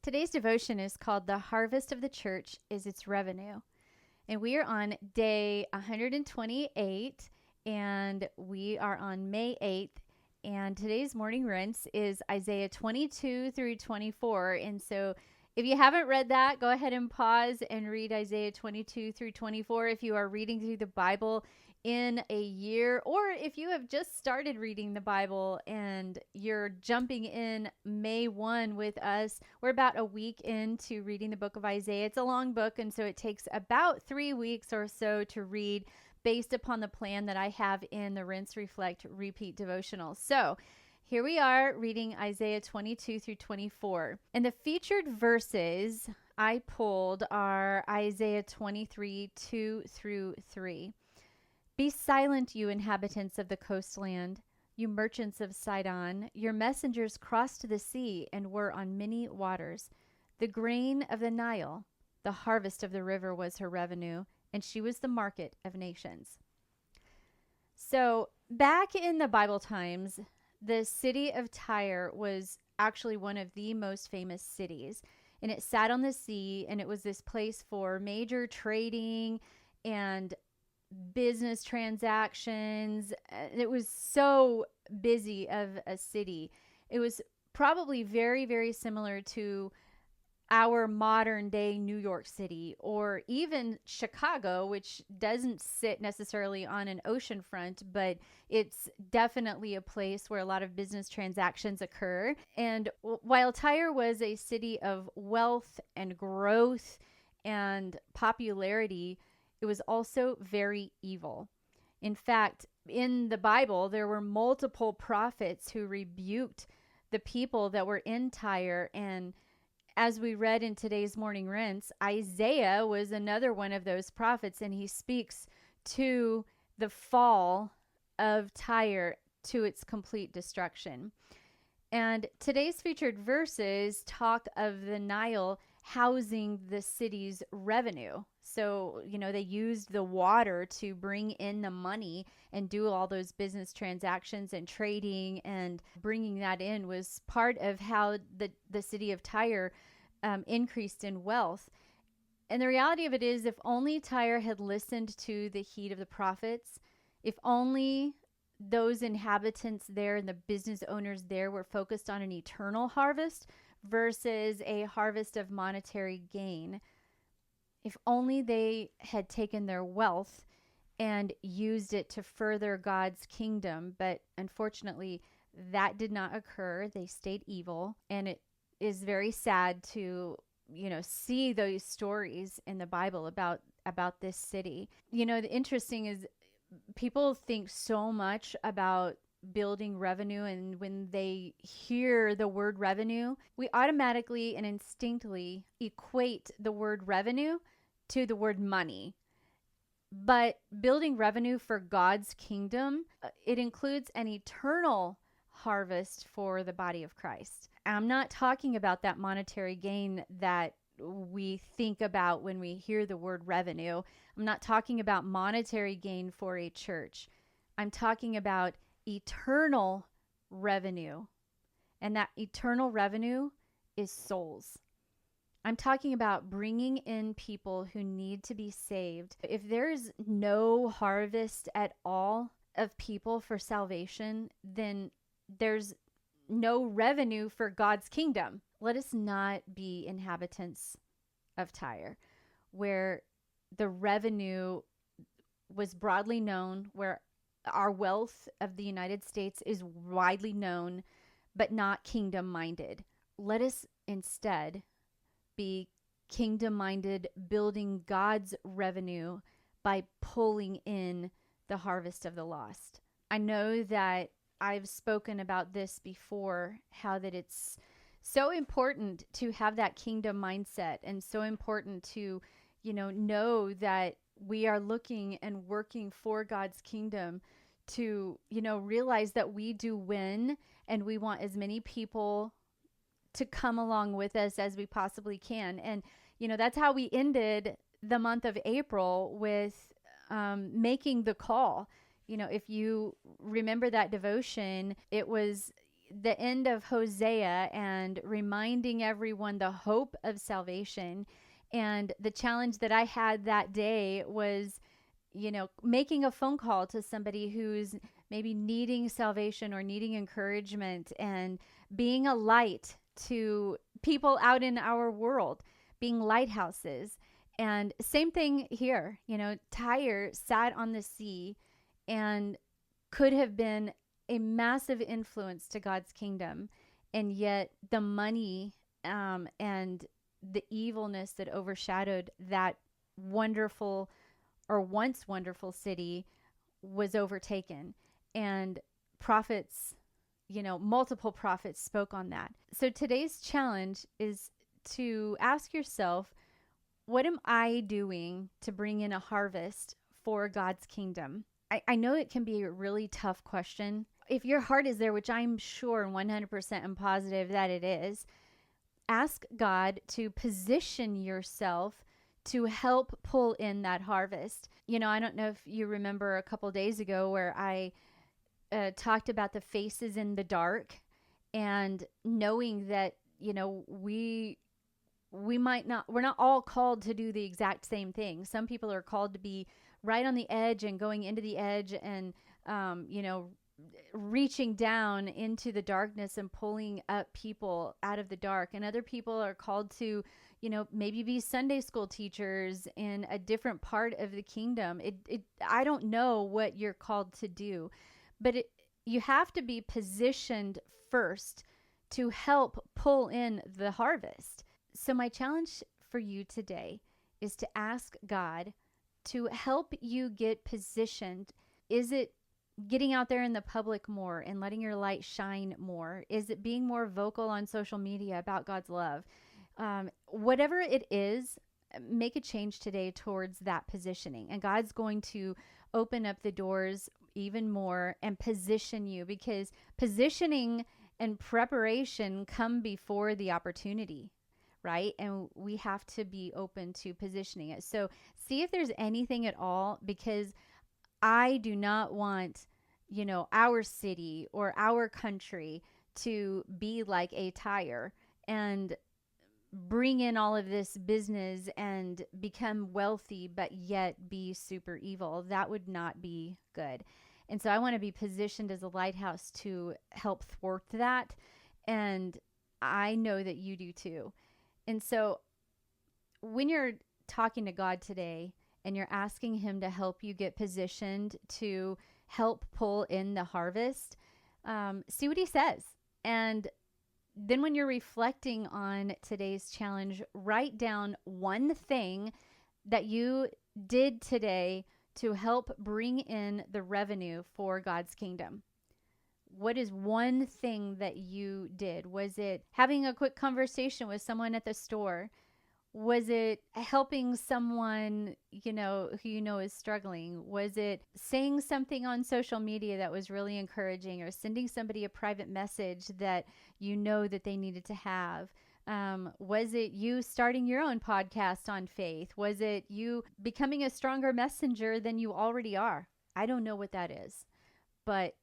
Today's devotion is called The Harvest of the Church is Its Revenue. And we are on day 128, and we are on May 8th. And today's morning rinse is Isaiah 22 through 24. And so if you haven't read that, go ahead and pause and read Isaiah 22 through 24. If you are reading through the Bible in a year, or if you have just started reading the Bible and you're jumping in May 1 with us, we're about a week into reading the book of Isaiah. It's a long book, and so it takes about 3 weeks or so to read based upon the plan that I have in the Rinse, Reflect, Repeat devotional. So here we are reading Isaiah 22 through 24. And the featured verses I pulled are Isaiah 23, 2 through 3. Be silent, you inhabitants of the coastland, you merchants of Sidon. Your messengers crossed the sea and were on many waters. The grain of the Nile, the harvest of the river was her revenue, and she was the market of nations. So back in the Bible times, the city of Tyre was actually one of the most famous cities, and it sat on the sea, and it was this place for major trading and business transactions. It was so busy of a city. It was probably very, very similar to our modern day New York City, or even Chicago, which doesn't sit necessarily on an ocean front, but it's definitely a place where a lot of business transactions occur. And while Tyre was a city of wealth and growth and popularity, it was also very evil. In fact, in the Bible, there were multiple prophets who rebuked the people that were in Tyre. And as we read in today's morning rinse, Isaiah was another one of those prophets, and he speaks to the fall of Tyre, to its complete destruction. And today's featured verses talk of the Nile housing the city's revenue. So, they used the water to bring in the money and do all those business transactions and trading, and bringing that in was part of how the city of Tyre increased in wealth. And the reality of it is, if only Tyre had listened to the heed of the prophets, if only those inhabitants there and the business owners there were focused on an eternal harvest versus a harvest of monetary gain, if only they had taken their wealth and used it to further God's kingdom. But unfortunately, that did not occur. They stayed evil. And it is very sad to, see those stories in the Bible about this city. The interesting is, people think so much about building revenue, and when they hear the word revenue, we automatically and instinctively equate the word revenue to the word money. But building revenue for God's kingdom, it includes an eternal harvest for the body of Christ. I'm not talking about that monetary gain that we think about when we hear the word revenue. I'm not talking about monetary gain for a church. I'm talking about eternal revenue. And that eternal revenue is souls. I'm talking about bringing in people who need to be saved. If there's no harvest at all of people for salvation, then there's no revenue for God's kingdom. Let us not be inhabitants of Tyre, where the revenue was broadly known, where our wealth of the United States is widely known, but not kingdom-minded. Let us instead be kingdom-minded, building God's revenue by pulling in the harvest of the lost. I know that I've spoken about this before, how that it's so important to have that kingdom mindset, and so important to, know that we are looking and working for God's kingdom, to, realize that we do win, and we want as many people to come along with us as we possibly can. And, that's how we ended the month of April, with making the call. If you remember that devotion, it was the end of Hosea and reminding everyone the hope of salvation. And the challenge that I had that day was, making a phone call to somebody who's maybe needing salvation or needing encouragement, and being a light to people out in our world, being lighthouses. And same thing here, Tyre sat on the sea and could have been a massive influence to God's kingdom. And yet the money and the evilness that overshadowed that wonderful or once wonderful city was overtaken. And prophets, multiple prophets spoke on that. So today's challenge is to ask yourself, what am I doing to bring in a harvest for God's kingdom? I know it can be a really tough question. If your heart is there, which I'm sure 100% am positive that it is, ask God to position yourself to help pull in that harvest. I don't know if you remember a couple days ago where I talked about the faces in the dark, and knowing that, we're not all called to do the exact same thing. Some people are called to be right on the edge and going into the edge and, reaching down into the darkness and pulling up people out of the dark. And other people are called to, maybe be Sunday school teachers in a different part of the kingdom. I don't know what you're called to do, but you have to be positioned first to help pull in the harvest. So my challenge for you today is to ask God to help you get positioned. Is it getting out there in the public more and letting your light shine more? Is it being more vocal on social media about God's love? Whatever it is, make a change today towards that positioning. And God's going to open up the doors even more and position you, because positioning and preparation come before the opportunity, right? And we have to be open to positioning it. So see if there's anything at all, because I do not want, our city or our country to be like a Tyre and bring in all of this business and become wealthy, but yet be super evil. That would not be good. And so I want to be positioned as a lighthouse to help thwart that. And I know that you do too. And so when you're talking to God today and you're asking him to help you get positioned to help pull in the harvest, see what he says. And then when you're reflecting on today's challenge, write down one thing that you did today to help bring in the revenue for God's kingdom. What is one thing that you did? Was it having a quick conversation with someone at the store? Was it helping someone, who is struggling? Was it saying something on social media that was really encouraging, or sending somebody a private message that that they needed to have? Was it you starting your own podcast on faith? Was it you becoming a stronger messenger than you already are? I don't know what that is, but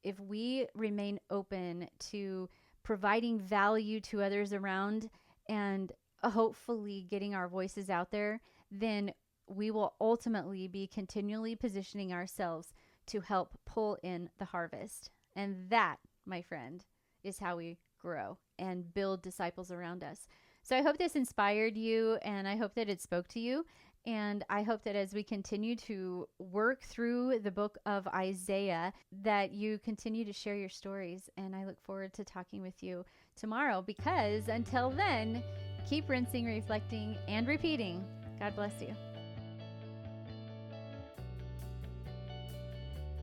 if we remain open to providing value to others around and hopefully getting our voices out there, then we will ultimately be continually positioning ourselves to help pull in the harvest. And that, my friend, is how we grow and build disciples around us. So I hope this inspired you, and I hope that it spoke to you. And I hope that as we continue to work through the book of Isaiah, that you continue to share your stories. And I look forward to talking with you tomorrow, because until then, keep rinsing, reflecting, and repeating. God bless you.